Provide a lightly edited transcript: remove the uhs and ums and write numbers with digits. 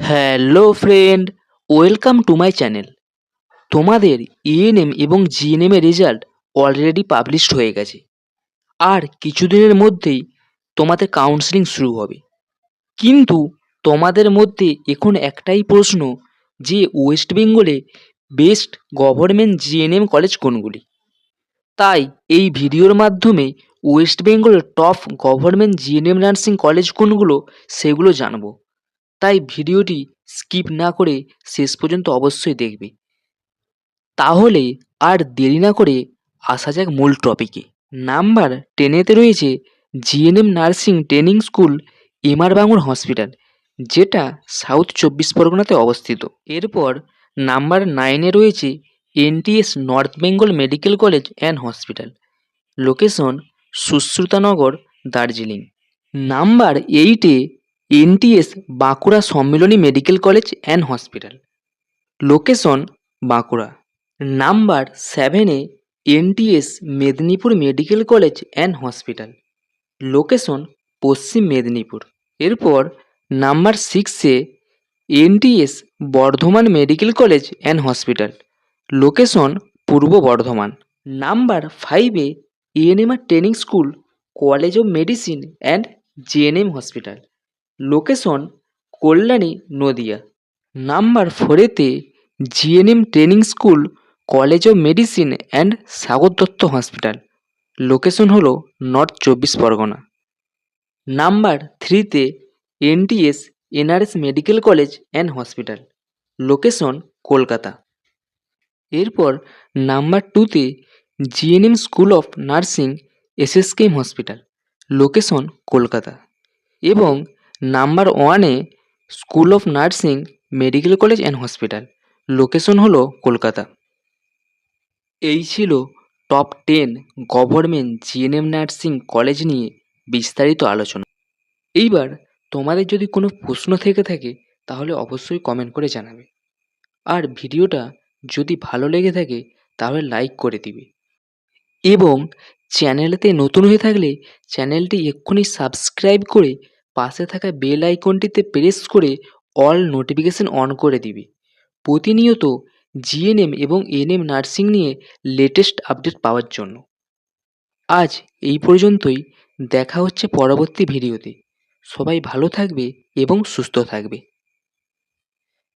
Hello friend, welcome to my channel. তোমাদের ইএনএম এবং GNM এর রেজাল্ট অলরেডি পাবলিশড হয়ে গেছে। আর কিছুদিনের মধ্যেই তোমাদের কাউন্সেলিং শুরু হবে। কিন্তু তোমাদের মধ্যে এখন একটাই প্রশ্ন, যে ওয়েস্ট বেঙ্গলে বেস্ট গভর্নমেন্ট জিএনএম কলেজ কোনগুলি। তাই এই ভিডিওর মাধ্যমে ওয়েস্ট বেঙ্গলের top government GNM nursing college কোনগুলো সেগুলো জানবো। তাই ভিডিওটি স্কিপ না করে শেষ পর্যন্ত অবশ্যই দেখবে। তাহলে আর দেরি না করে আসা যাক মূল টপিকে। নাম্বার 10-এতে রয়েছে GNM nursing training school, MR Bangur hospital, যেটা সাউথ 24 পরগনাতে অবস্থিত। এরপর নাম্বার 9-এ রয়েছে NTS north Bengal medical college and hospital, location Sushrutanagar, Darjeeling. Number 8-এ NTS Bankura Sammilani medical college and hospital, location Bankura. Number 7-এ NTS Medinipur medical college and hospital, location Paschim Medinipur. এরপর নাম্বার 6-এ NTS Bardhaman medical college and hospital, location Purba Bardhaman. Number 5-এ ANMR training school, college of medicine and GNM hospital, location Kalyani, Nadia. Number 4-এতে GNM training school, college of medicine and Sagar Dutta hospital, location হলো north 24 Pargana. Number 3-তে NTS NRS medical college and hospital, location Kolkata. এরপর number 2-তে GNM school of nursing, SSKM hospital, location Kolkata. এবং number 1-এ school of nursing medical college and hospital, location হলো কলকাতা। এই ছিল top 10 government GNM nursing college নিয়ে বিস্তারিত আলোচনা। এইবার তোমাদের যদি কোনো প্রশ্ন থেকে থাকে তাহলে অবশ্যই কমেন্ট করে জানাবে। আর ভিডিওটা যদি ভালো লেগে থাকে তাহলে লাইক করে দিবে। এবং চ্যানেলেতে নতুন হয়ে থাকলে চ্যানেলটি এক্ষুনি সাবস্ক্রাইব করে পাশে থাকা বেল আইকনটিতে প্রেস করে অল নোটিফিকেশন অন করে দিবে। প্রতিনিয়ত জিএনএম এবং এএনএম নার্সিং নিয়ে লেটেস্ট আপডেট পাওয়ার জন্য। আজ এই পর্যন্তই, দেখা হচ্ছে পরবর্তী ভিডিওতে। সবাই ভালো থাকবে এবং সুস্থ থাকবে।